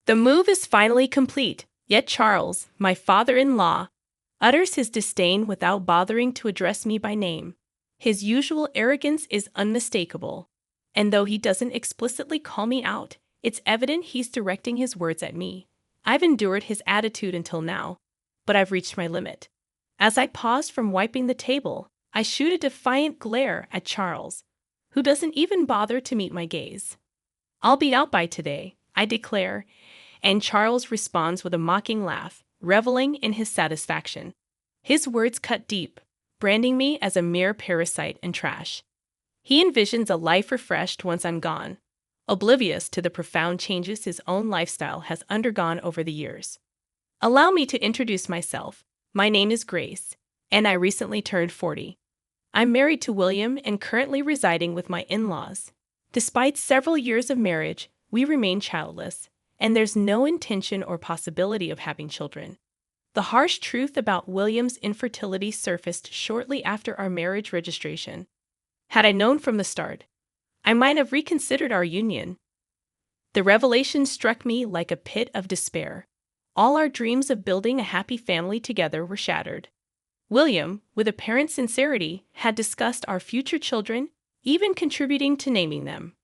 The move is finally complete, yet Charles, my father-in-law, utters his disdain without bothering to address me by name. His usual arrogance is unmistakable, and though he doesn't explicitly call me out, it's evident he's directing his words at me. I've endured his attitude until now, but I've reached my limit. As I pause from wiping the table, I shoot a defiant glare at Charles, who doesn't even bother to meet my gaze. "I'll be out by today," I declare, and Charles responds with a mocking laugh, reveling in his satisfaction. His words cut deep, branding me as a mere parasite and trash. He envisions a life refreshed once I'm gone, oblivious to the profound changes his own lifestyle has undergone over the years. Allow me to introduce myself. My name is Grace, and I recently turned 40. I'm married to William and currently residing with my in-laws. Despite several years of marriage, we remain childless, and there's no intention or possibility of having children. The harsh truth about William's infertility surfaced shortly after our marriage registration. Had I known from the start, I might have reconsidered our union. The revelation struck me like a pit of despair. All our dreams of building a happy family together were shattered. William, with apparent sincerity, had discussed our future children, even contributing to naming them.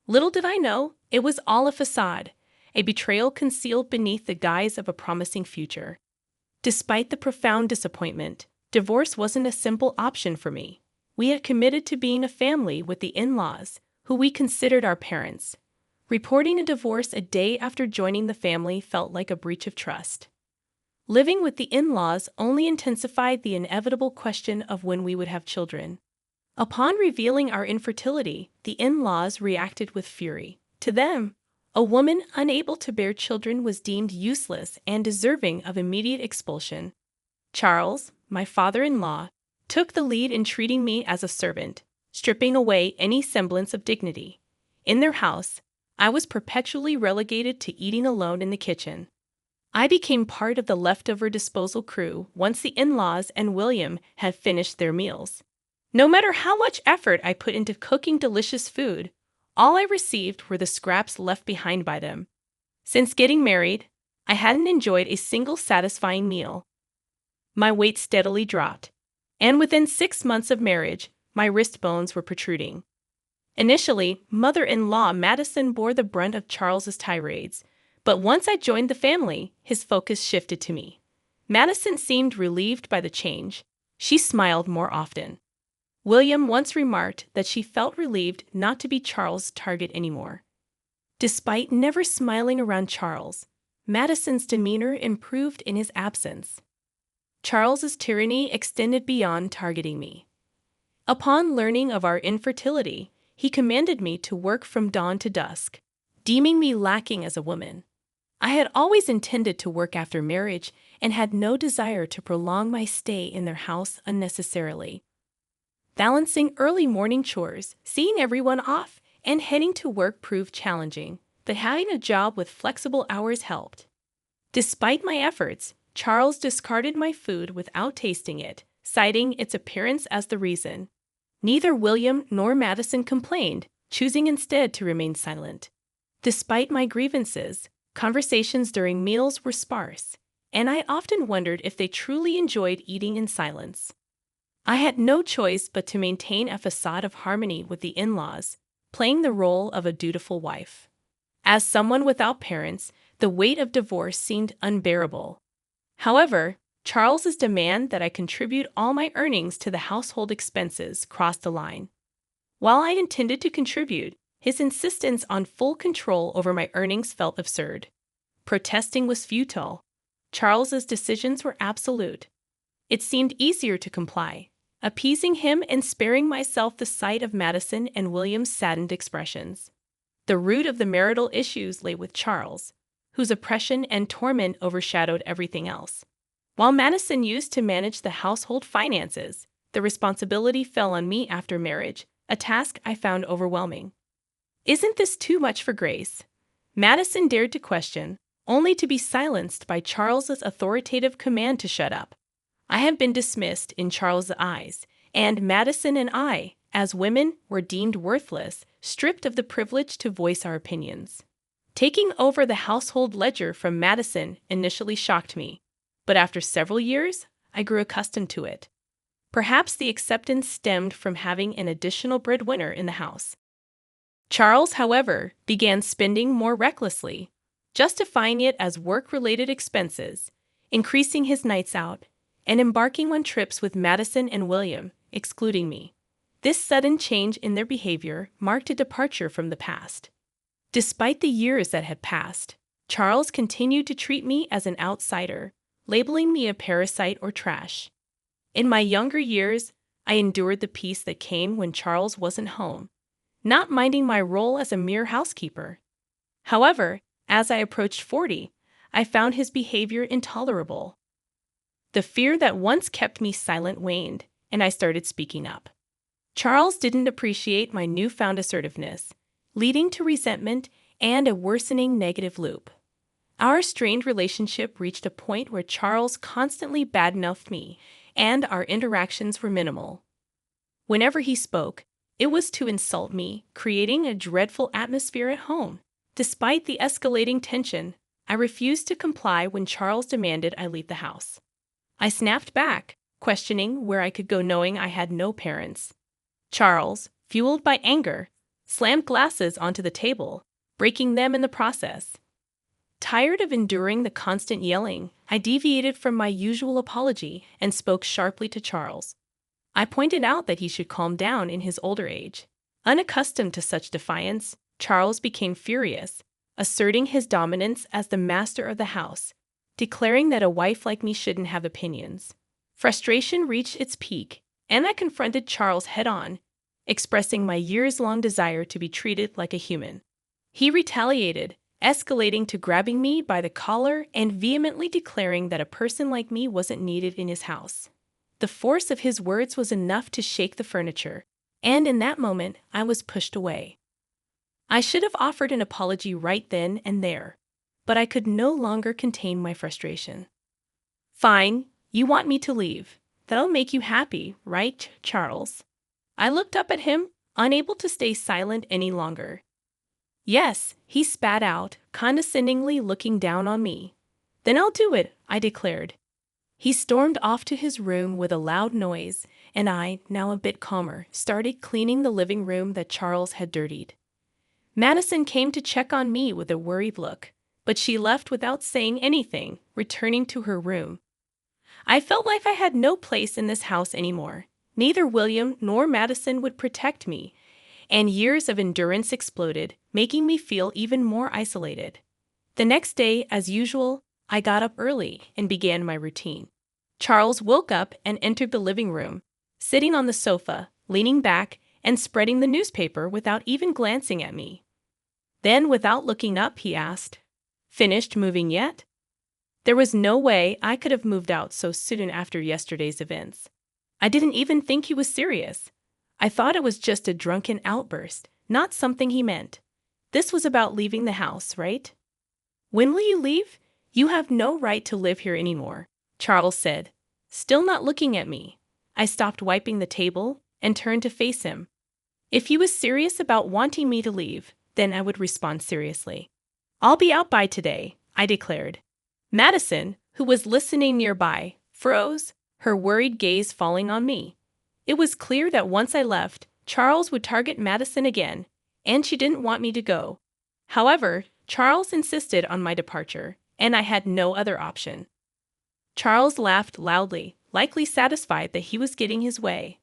Little did I know, it was all a facade, a betrayal concealed beneath the guise of a promising future. Despite the profound disappointment, divorce wasn't a simple option for me. We had committed to being a family with the in-laws, who we considered our parents. Reporting a divorce a day after joining the family felt like a breach of trust. Living with the in-laws only intensified the inevitable question of when we would have children. Upon revealing our infertility, the in-laws reacted with fury. To them, a woman unable to bear children was deemed useless and deserving of immediate expulsion. Charles, my father-in-law, took the lead in treating me as a servant, stripping away any semblance of dignity. In their house, I was perpetually relegated to eating alone in the kitchen. I became part of the leftover disposal crew once the in-laws and William had finished their meals. No matter how much effort I put into cooking delicious food, all I received were the scraps left behind by them. Since getting married, I hadn't enjoyed a single satisfying meal. My weight steadily dropped, and within 6 months of marriage, my wrist bones were protruding. Initially, mother-in-law Madison bore the brunt of Charles's tirades, but once I joined the family, his focus shifted to me. Madison seemed relieved by the change. She smiled more often. William once remarked that she felt relieved not to be Charles' target anymore. Despite never smiling around Charles, Madison's demeanor improved in his absence. Charles's tyranny extended beyond targeting me. Upon learning of our infertility, he commanded me to work from dawn to dusk, deeming me lacking as a woman. I had always intended to work after marriage and had no desire to prolong my stay in their house unnecessarily. Balancing early morning chores, seeing everyone off, and heading to work proved challenging, but having a job with flexible hours helped. Despite my efforts, Charles discarded my food without tasting it, citing its appearance as the reason. Neither William nor Madison complained, choosing instead to remain silent. Despite my grievances, conversations during meals were sparse, and I often wondered if they truly enjoyed eating in silence. I had no choice but to maintain a facade of harmony with the in-laws, playing the role of a dutiful wife. As someone without parents, the weight of divorce seemed unbearable. However, Charles's demand that I contribute all my earnings to the household expenses crossed the line. While I intended to contribute, his insistence on full control over my earnings felt absurd. Protesting was futile. Charles's decisions were absolute. It seemed easier to comply, appeasing him and sparing myself the sight of Madison and William's saddened expressions. The root of the marital issues lay with Charles, whose oppression and torment overshadowed everything else. While Madison used to manage the household finances, the responsibility fell on me after marriage, a task I found overwhelming. "Isn't this too much for Grace?" Madison dared to question, only to be silenced by Charles's authoritative command to shut up. I have been dismissed in Charles's eyes, and Madison and I, as women, were deemed worthless, stripped of the privilege to voice our opinions. Taking over the household ledger from Madison initially shocked me, but after several years, I grew accustomed to it. Perhaps the acceptance stemmed from having an additional breadwinner in the house. Charles, however, began spending more recklessly, justifying it as work-related expenses, increasing his nights out, and embarking on trips with Madison and William, excluding me. This sudden change in their behavior marked a departure from the past. Despite the years that had passed, Charles continued to treat me as an outsider, labeling me a parasite or trash. In my younger years, I endured the peace that came when Charles wasn't home, not minding my role as a mere housekeeper. However, as I approached 40, I found his behavior intolerable. The fear that once kept me silent waned, and I started speaking up. Charles didn't appreciate my newfound assertiveness, leading to resentment and a worsening negative loop. Our strained relationship reached a point where Charles constantly badmouthed me, and our interactions were minimal. Whenever he spoke, it was to insult me, creating a dreadful atmosphere at home. Despite the escalating tension, I refused to comply when Charles demanded I leave the house. I snapped back, questioning where I could go knowing I had no parents. Charles, fueled by anger, slammed glasses onto the table, breaking them in the process. Tired of enduring the constant yelling, I deviated from my usual apology and spoke sharply to Charles. I pointed out that he should calm down in his older age. Unaccustomed to such defiance, Charles became furious, asserting his dominance as the master of the house, declaring that a wife like me shouldn't have opinions. Frustration reached its peak, and I confronted Charles head-on, expressing my years-long desire to be treated like a human. He retaliated, escalating to grabbing me by the collar and vehemently declaring that a person like me wasn't needed in his house. The force of his words was enough to shake the furniture, and in that moment, I was pushed away. I should have offered an apology right then and there, but I could no longer contain my frustration. "Fine, you want me to leave. That'll make you happy, right, Charles?" I looked up at him, unable to stay silent any longer. "Yes," he spat out, condescendingly looking down on me. "Then I'll do it," I declared. He stormed off to his room with a loud noise, and I, now a bit calmer, started cleaning the living room that Charles had dirtied. Madison came to check on me with a worried look, but she left without saying anything, returning to her room. I felt like I had no place in this house anymore. Neither William nor Madison would protect me, and years of endurance exploded, making me feel even more isolated. The next day, as usual, I got up early and began my routine. Charles woke up and entered the living room, sitting on the sofa, leaning back, and spreading the newspaper without even glancing at me. Then, without looking up, he asked, "Finished moving yet?" There was no way I could have moved out so soon after yesterday's events. I didn't even think he was serious. I thought it was just a drunken outburst, not something he meant. This was about leaving the house, right? "When will you leave? You have no right to live here anymore," Charles said, still not looking at me. I stopped wiping the table and turned to face him. If he was serious about wanting me to leave, then I would respond seriously. "I'll be out by today," I declared. Madison, who was listening nearby, froze, her worried gaze falling on me. It was clear that once I left, Charles would target Madison again, and she didn't want me to go. However, Charles insisted on my departure, and I had no other option. Charles laughed loudly, likely satisfied that he was getting his way.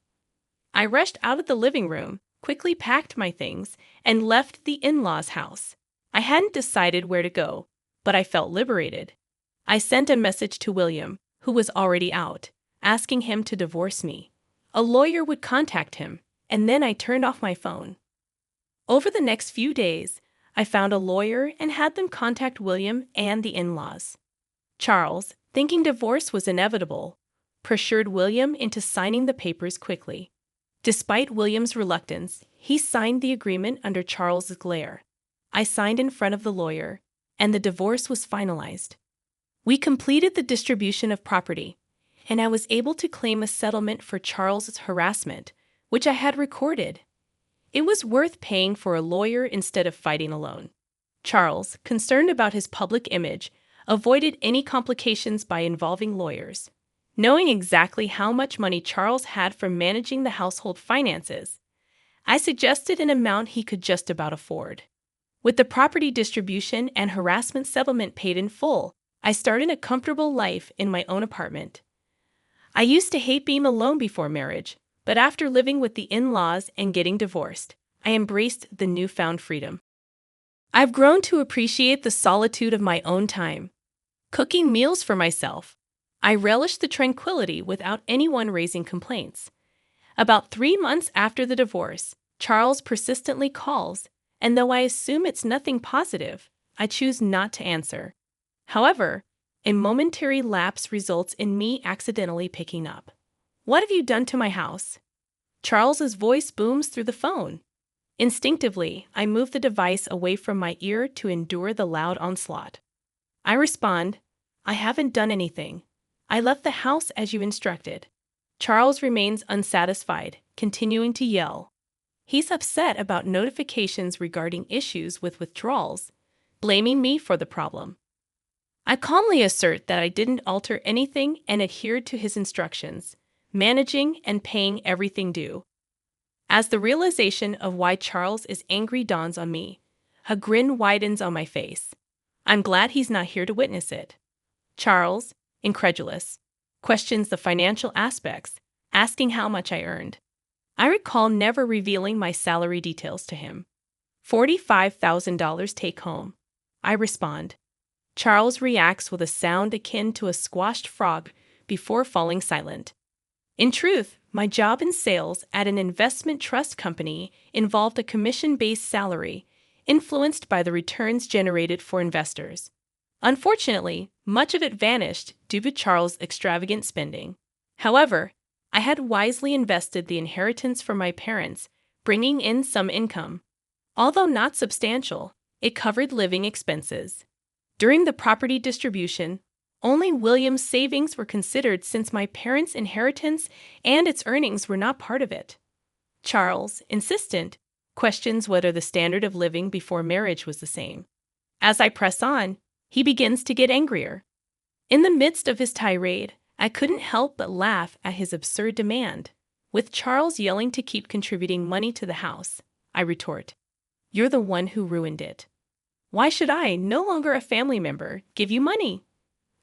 I rushed out of the living room, quickly packed my things, and left the in-laws' house. I hadn't decided where to go, but I felt liberated. I sent a message to William, who was already out, asking him to divorce me. A lawyer would contact him, and then I turned off my phone. Over the next few days, I found a lawyer and had them contact William and the in-laws. Charles, thinking divorce was inevitable, pressured William into signing the papers quickly. Despite William's reluctance, he signed the agreement under Charles's glare. I signed in front of the lawyer, and the divorce was finalized. We completed the distribution of property, and I was able to claim a settlement for Charles's harassment, which I had recorded. It was worth paying for a lawyer instead of fighting alone. Charles, concerned about his public image, avoided any complications by involving lawyers. Knowing exactly how much money Charles had from managing the household finances, I suggested an amount he could just about afford. With the property distribution and harassment settlement paid in full, I started a comfortable life in my own apartment. I used to hate being alone before marriage, but after living with the in-laws and getting divorced, I embraced the newfound freedom. I've grown to appreciate the solitude of my own time, cooking meals for myself. I relish the tranquility without anyone raising complaints. About 3 months after the divorce, Charles persistently calls, and though I assume it's nothing positive, I choose not to answer. However, a momentary lapse results in me accidentally picking up. "What have you done to my house?" Charles's voice booms through the phone. Instinctively, I move the device away from my ear to endure the loud onslaught. I respond, "I haven't done anything. I left the house as you instructed." Charles remains unsatisfied, continuing to yell. He's upset about notifications regarding issues with withdrawals, blaming me for the problem. I calmly assert that I didn't alter anything and adhered to his instructions, managing and paying everything due. As the realization of why Charles is angry dawns on me, a grin widens on my face. I'm glad he's not here to witness it. Charles, incredulous, questions the financial aspects, asking how much I earned. I recall never revealing my salary details to him. $45,000 take home. I respond. Charles reacts with a sound akin to a squashed frog before falling silent. In truth, my job in sales at an investment trust company involved a commission-based salary, influenced by the returns generated for investors. Unfortunately, much of it vanished due to Charles' extravagant spending. However, I had wisely invested the inheritance from my parents, bringing in some income. Although not substantial, it covered living expenses. During the property distribution, only William's savings were considered since my parents' inheritance and its earnings were not part of it. Charles, insistent, questions whether the standard of living before marriage was the same. As I press on, he begins to get angrier. In the midst of his tirade, I couldn't help but laugh at his absurd demand. With Charles yelling to keep contributing money to the house, I retort, "You're the one who ruined it. Why should I, no longer a family member, give you money?"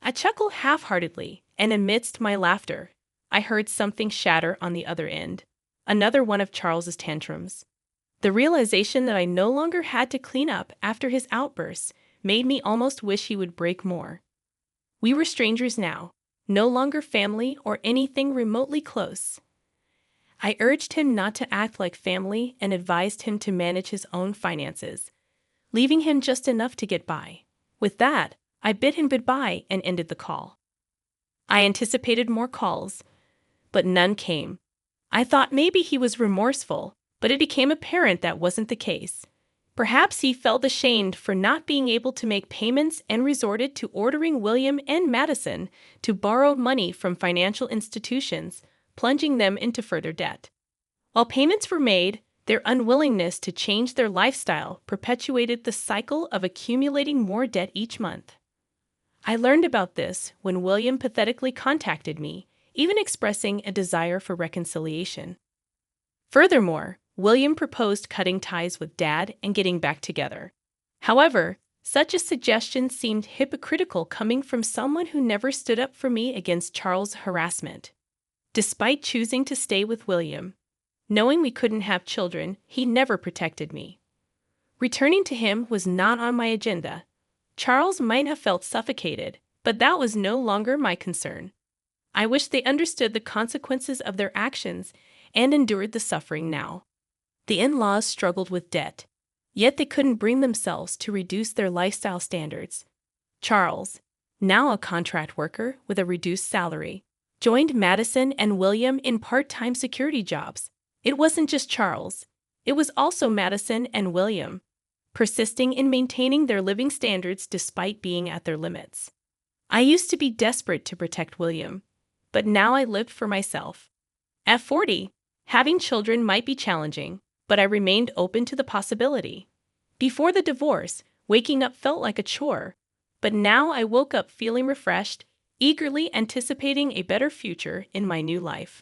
I chuckle half-heartedly, and amidst my laughter, I heard something shatter on the other end. Another one of Charles's tantrums. The realization that I no longer had to clean up after his outbursts made me almost wish he would break more. We were strangers now, no longer family or anything remotely close. I urged him not to act like family and advised him to manage his own finances, leaving him just enough to get by. With that, I bid him goodbye and ended the call. I anticipated more calls, but none came. I thought maybe he was remorseful, but it became apparent that wasn't the case. Perhaps he felt ashamed for not being able to make payments and resorted to ordering William and Madison to borrow money from financial institutions, plunging them into further debt. While payments were made, their unwillingness to change their lifestyle perpetuated the cycle of accumulating more debt each month. I learned about this when William pathetically contacted me, even expressing a desire for reconciliation. Furthermore, William proposed cutting ties with Dad and getting back together. However, such a suggestion seemed hypocritical coming from someone who never stood up for me against Charles' harassment. Despite choosing to stay with William, knowing we couldn't have children, he never protected me. Returning to him was not on my agenda. Charles might have felt suffocated, but that was no longer my concern. I wish they understood the consequences of their actions and endured the suffering now. The in-laws struggled with debt, yet they couldn't bring themselves to reduce their lifestyle standards. Charles, now a contract worker with a reduced salary, joined Madison and William in part-time security jobs. It wasn't just Charles. It was also Madison and William, persisting in maintaining their living standards despite being at their limits. I used to be desperate to protect William, but now I lived for myself. At 40, having children might be challenging, but I remained open to the possibility. Before the divorce, Waking up felt like a chore, but now I woke up feeling refreshed, eagerly anticipating a better future in my new life.